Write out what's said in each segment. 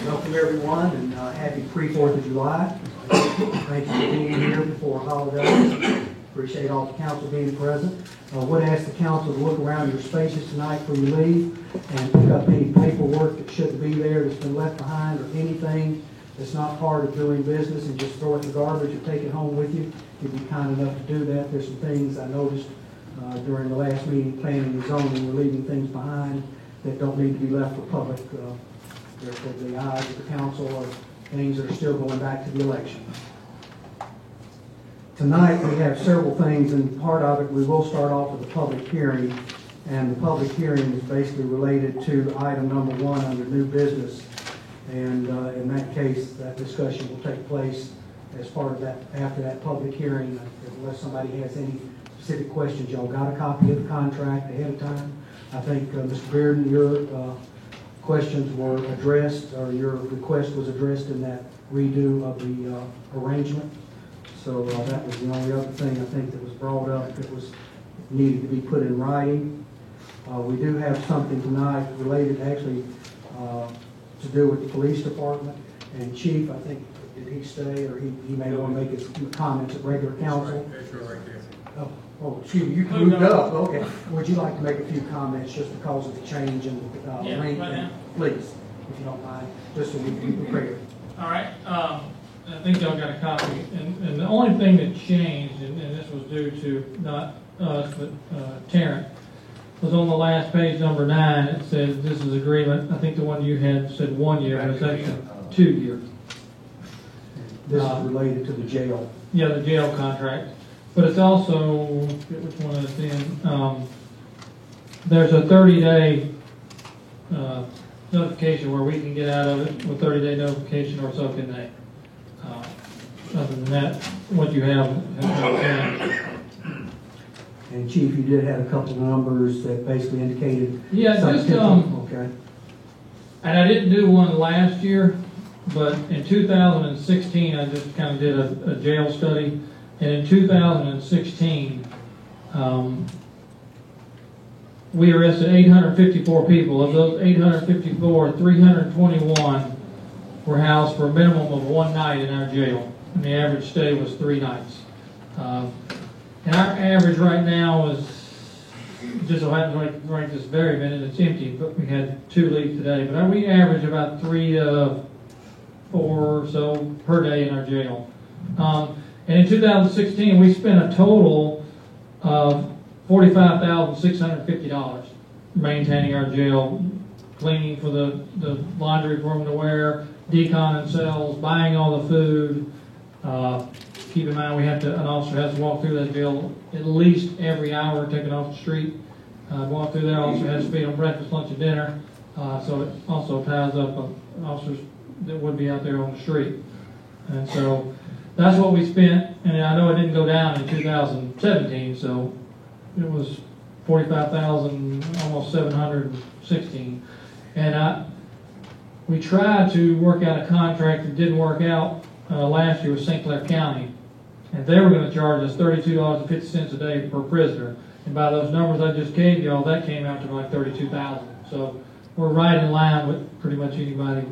Welcome everyone, and happy pre-4th of July. Thank you for being here before holidays. Appreciate all the council being present. I would ask the council to look around your spaces tonight before you leave and pick up any paperwork that shouldn't be there, that's been left behind, or anything that's not part of doing business, and just throw it in the garbage or take it home with you. If you'd be kind enough to do that. There's some things I noticed during the last meeting, planning and zoning, we're leaving things behind that don't need to be left for public. Therefore, the eyes of the council or things that are still going back to the election. Tonight we have several things, and part of it we will start off with a public hearing, and the public hearing is basically related to item number 1 under new business, and in that case that discussion will take place as part of that, after that public hearing, unless somebody has any specific questions. Y'all got a copy of the contract ahead of time. I think Mr. Bearden, your questions were addressed, or your request was addressed in that redo of the arrangement. So that was the only other thing I think that was brought up that was needed to be put in writing. We do have something tonight related actually to do with the police department. And Chief, I think, did he stay, or he may want to make his comments at regular council? Oh, excuse me, you moved up. Okay. Would you like to make a few comments just because of the change in the arrangement? Right. Please, if you don't mind, just so we can be prepared. All right. I think y'all got a copy. And the only thing that changed, and this was due to not us, but Tarrant, was on the last page, number 9. It says this is agreement. I think the one you had said 1 year, but it's actually 2 years. This is related to the jail. Yeah, the jail contract. But it's also, which one is in? There's a 30-day notification where we can get out of it with 30-day notification, or so can they. Other than that, what you have. And Chief, you did have a couple of numbers that basically indicated. Yeah, just okay. And I didn't do one last year, but in 2016 I just kind of did a jail study. And in 2016, we arrested 854 people. Of those 854, 321 were housed for a minimum of 1 night in our jail. And the average stay was 3 nights. And our average right now is, just so happens right this very minute, it's empty, but we had 2 leaves today. But we average about 3 to 4 or so per day in our jail. And in 2016, we spent a total of $45,650 maintaining our jail, cleaning for the laundry for them to wear, deconning cells, buying all the food. Keep in mind, an officer has to walk through that jail at least every hour, take it off the street. Walk through there, officer has to feed them breakfast, lunch, and dinner. So it also ties up officers that would be out there on the street. And so that's what we spent, and I know it didn't go down in 2017, so it was 45,000, almost 716. And we tried to work out a contract that didn't work out last year with St. Clair County, and they were going to charge us $32.50 a day per prisoner. And by those numbers I just gave y'all, that came out to like $32,000. So we're right in line with pretty much anybody.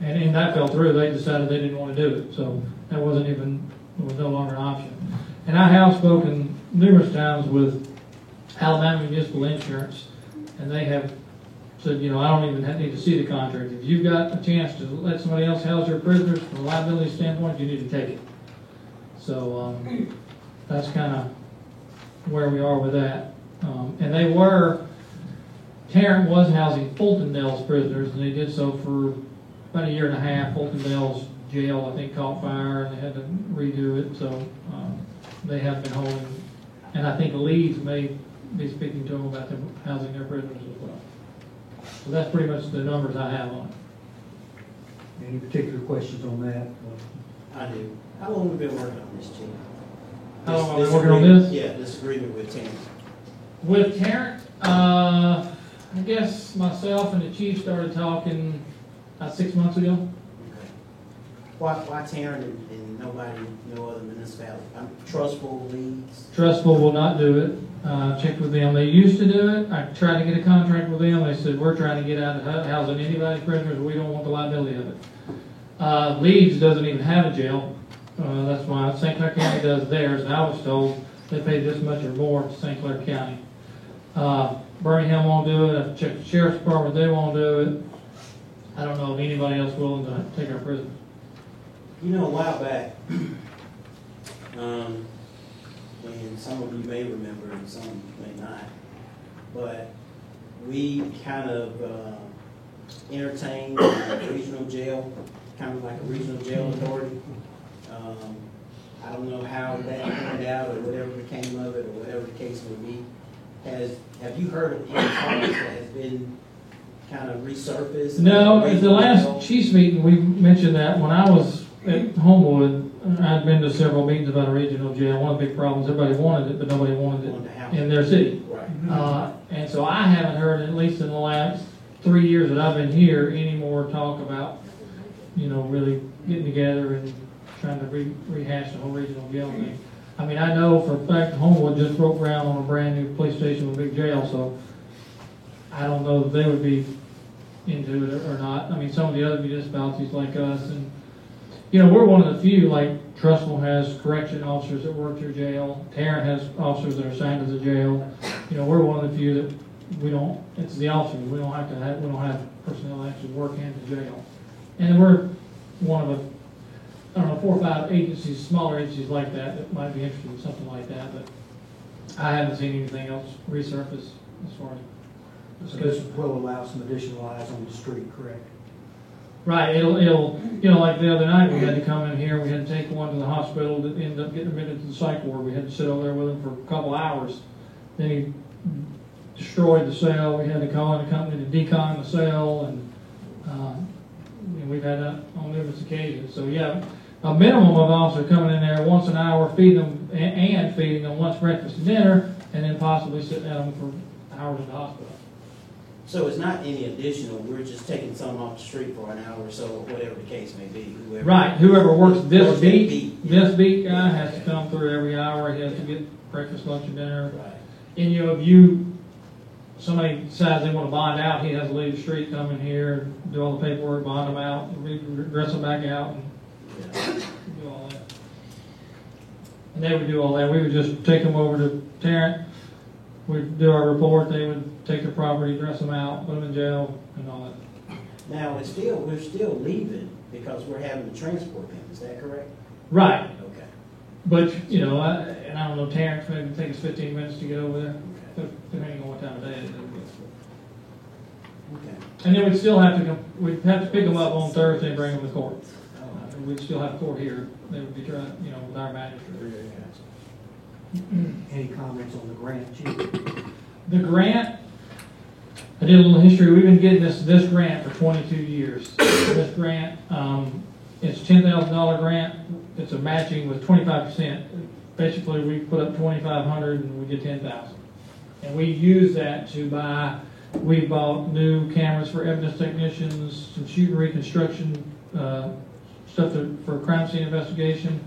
And that fell through. They decided they didn't want to do it. So that was no longer an option. And I have spoken numerous times with Alabama Municipal Insurance, and they have said, I don't even need to see the contract. If you've got a chance to let somebody else house your prisoners from a liability standpoint, you need to take it. So that's kind of where we are with that. And Tarrant was housing Fultondale's prisoners, and they did so for about 1.5 years. Fultondale's jail, I think, caught fire, and they had to redo it, so they have been holding. And I think Leeds may be speaking to them about them housing their prisoners as well. So that's pretty much the numbers I have on it. Any particular questions on that? I do. How long have we been working on this, Chief? How long have we been working on this? Yeah, this agreement with Tarrant. With Tarrant, I guess myself and the chief started talking about 6 months ago. Okay. Why Tarrant and nobody, no other municipality? Trustful leads? Trustful will not do it. Checked with them. They used to do it. I tried to get a contract with them. They said, we're trying to get out of housing anybody's prisoners. We don't want the liability of it. Leeds doesn't even have a jail. That's why St. Clair County does theirs. And I was told they pay this much or more to St. Clair County. Birmingham won't do it. I've checked the sheriff's department. They won't do it. I don't know of anybody else willing to take our prisoners. You know, a while back, and some of you may remember and some may not, but we kind of entertained a regional jail, kind of like a regional jail authority. I don't know how that turned out or whatever became of it or whatever the case may be. Have you heard of any talks that has been kind of resurfaced? No, at the last Chiefs meeting, we mentioned that when I was at Homewood, I'd been to several meetings about a regional jail. One of the big problems, everybody wanted it, but nobody wanted it in their city. Right. And so I haven't heard, at least in the last 3 years that I've been here, any more talk about, really getting together and trying to rehash the whole regional jail thing. I mean, I know for a fact Homewood just broke ground on a brand new police station with a big jail, so I don't know if they would be into it or not. I mean, some of the other municipalities like us, and we're one of the few, like Trustful has correction officers that work through jail. Tarrant has officers that are assigned to the jail. We're one of the few that we don't, it's the officers. We don't have personnel that actually work in the jail. And we're one of 4 or 5 agencies, smaller agencies like that might be interested in something like that, but I haven't seen anything else resurface as far as. So this will allow some additional eyes on the street, correct? Right, it'll like the other night, we had to come in here, we had to take one to the hospital that ended up getting admitted to the psych ward. We had to sit over there with him for a couple hours. Then he destroyed the cell. We had to call in a company to decon the cell, and we've had that on numerous occasions. So yeah, a minimum of officers coming in there once an hour, feeding them lunch, breakfast, and dinner, and then possibly sitting down for hours in the hospital. So it's not any additional, we're just taking some off the street for an hour or so, whatever the case may be. Whoever works this beat, this beat guy has to come through every hour. He has to get breakfast, lunch, and dinner. Right. And if somebody decides they want to bond out, he has to leave the street, come in here, do all the paperwork, bond them out, dress them back out, and do all that. And they would do all that. We would just take them over to Tarrant. We'd do our report. They would take their property, dress them out, put them in jail, and all that. Now, we're still leaving because we're having to transport them. Is that correct? Right. Okay. But, I don't know, Tarrant's maybe take us 15 minutes to get over there, depending on what time of day it is. Okay. And then we'd have to pick them up on Thursday and bring them to court. We'd still have court here. They would be trying, with our magistrate. Any comments on the grant, Chief? The grant, I did a little history. We've been getting this grant for 22 years. This grant, it's a $10,000 grant. It's a matching with 25%. Basically, we put up $2,500 and we get $10,000. And we use that to buy. We bought new cameras for evidence technicians, some shooting reconstruction stuff for crime scene investigation.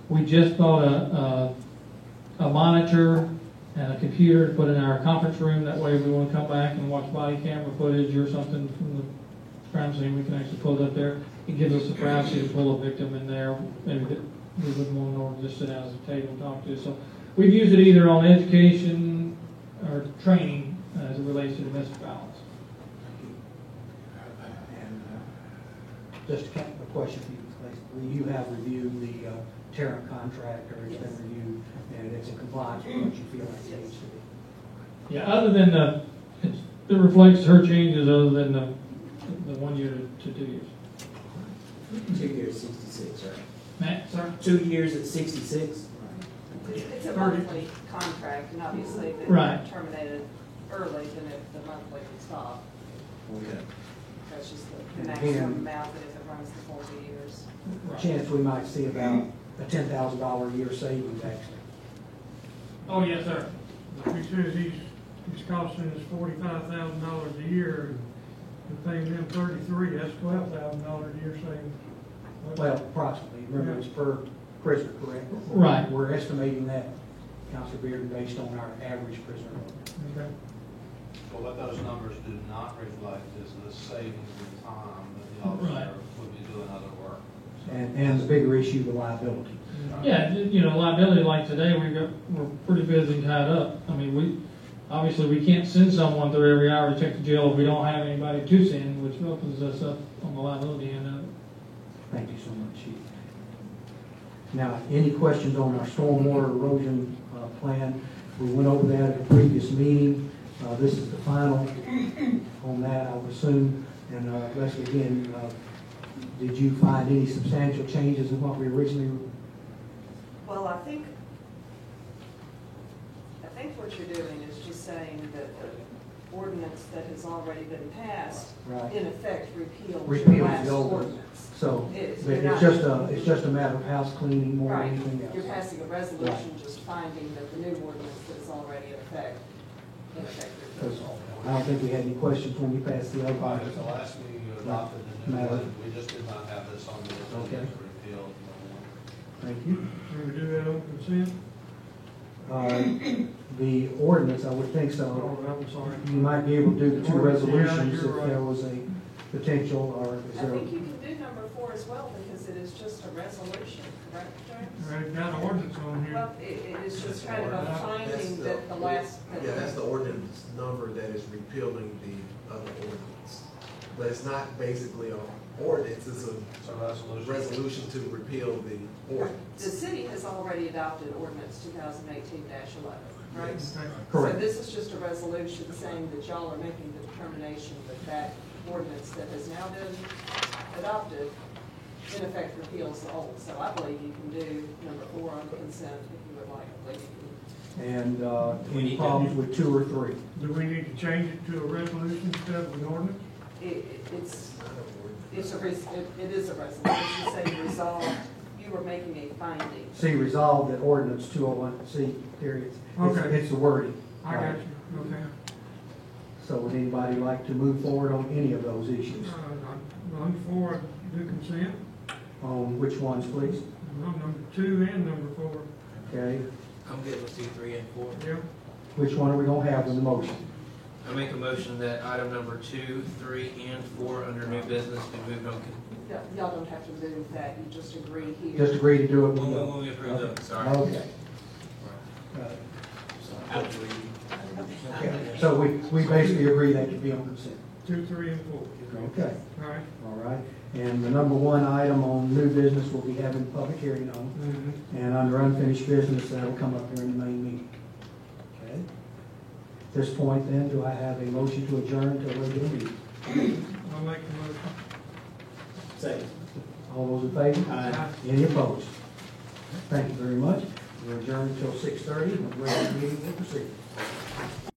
We just bought a monitor and a computer to put in our conference room. That way, if we want to come back and watch body camera footage or something from the crime scene, we can actually pull it up there. It gives us the privacy to pull a victim in there, maybe that we wouldn't want to just sit down at the table and talk to. So we've used it either on education or training as it relates to domestic violence. And just a question for you, basically, you have reviewed the Tarrant contract, or it's been reviewed, and it's in compliance with what you feel like it needs to be. Yeah, other than it reflects her changes, other than the 1 year to 2 years. 2 years, 66, right? Matt, sir? 2 years at 66? It's a monthly contract, and obviously if it Right. terminated early, then the monthly would stop. Okay. That's just the And maximum again- amount that if it runs the full 2 years. Chance we might see about a $10,000 a year savings, actually. Oh, yes, sir. He says he's costing us $45,000 a year, and paying them $33, that's $12,000 a year savings. Well, approximately, remember, it's per prisoner, correct? Right. We're estimating that, Counselor Bearden, based on our average prisoner load. Okay. But what those numbers do not reflect is the savings in time that the Right. officer would be doing other work. And the bigger issue, the liability. Yeah, you know, liability like today, we're pretty busy and tied up. I mean, obviously, we can't send someone through every hour to check the jail if we don't have anybody to send, which opens us up on the liability end of it. Thank you so much, Chief. Now, any questions on our stormwater erosion plan? We went over that at the previous meeting. This is the final on that, I would assume. And Leslie, again, did you find any substantial changes in what we originally? Well, I think what you're doing is just saying that the ordinance that has already been passed, Right. in effect, repeals Repeals your the last old one. ordinance. So It's- but you're it's just a matter of house cleaning more than Right, anything else. you're passing a resolution just finding that the new ordinance that is already in effect Because repeals. I don't think we had any questions when we passed the other Right, one. at the last meeting you adopted the new Matter. one, we just did not have this on the Okay. agenda to repeal. Thank you. Can we do that on consent? The ordinance, I would think so. Oh, I'm sorry. You might be able to do the two Ordinance, yeah, resolutions you're if right. there was a potential, or is I there? think you can do number 4 as well, because it is just a resolution, correct, James? Right, got an ordinance on here. Well, it is just kind of a That's finding the- that the last. Yeah, that's the ordinance number that is repealing the other ordinance. But it's not basically an ordinance, it's a It's a resolution. resolution to repeal the The ordinance. city has already adopted ordinance 2018-11, right? Yes. Okay. Correct. So this is just a resolution saying that y'all are making the determination that that ordinance that has now been adopted, in effect, repeals the old. So I believe you can do number 4 on consent if you would like. I believe you And any problems with 2 or 3? Do we need to change it to a resolution instead of an ordinance? can. It's, It's not an ordinance. it is a resolution, say resolved, you are making a finding. See, resolve that ordinance 201C, period. Okay. It's the wording. I got you, okay. So would anybody like to move forward on any of those issues? On 4, do consent, On which ones, please? on number 2 and number 4. Okay, I'm good with 2, 3, and 4. Yeah, which one are we gonna have in the motion? I make a motion that item number 2, 3, and 4 under new business be moved on. Y'all don't have to move that, you just agree here. Just agree to do it when When we approve them, sorry. Okay. Okay, so we basically agree that could be on consent. 2, 3, and 4. Okay, All right. all right. And the number 1 item on new business will be having a public hearing on. Mhm. And under unfinished business, that'll come up during the main meeting. Okay? At this point then, do I have a motion to adjourn to a regular meeting? I'll make the motion. Second. All those in favor? Aye. Any opposed? Thank you very much. We're adjourned until 6:30, and the regular meeting will proceed.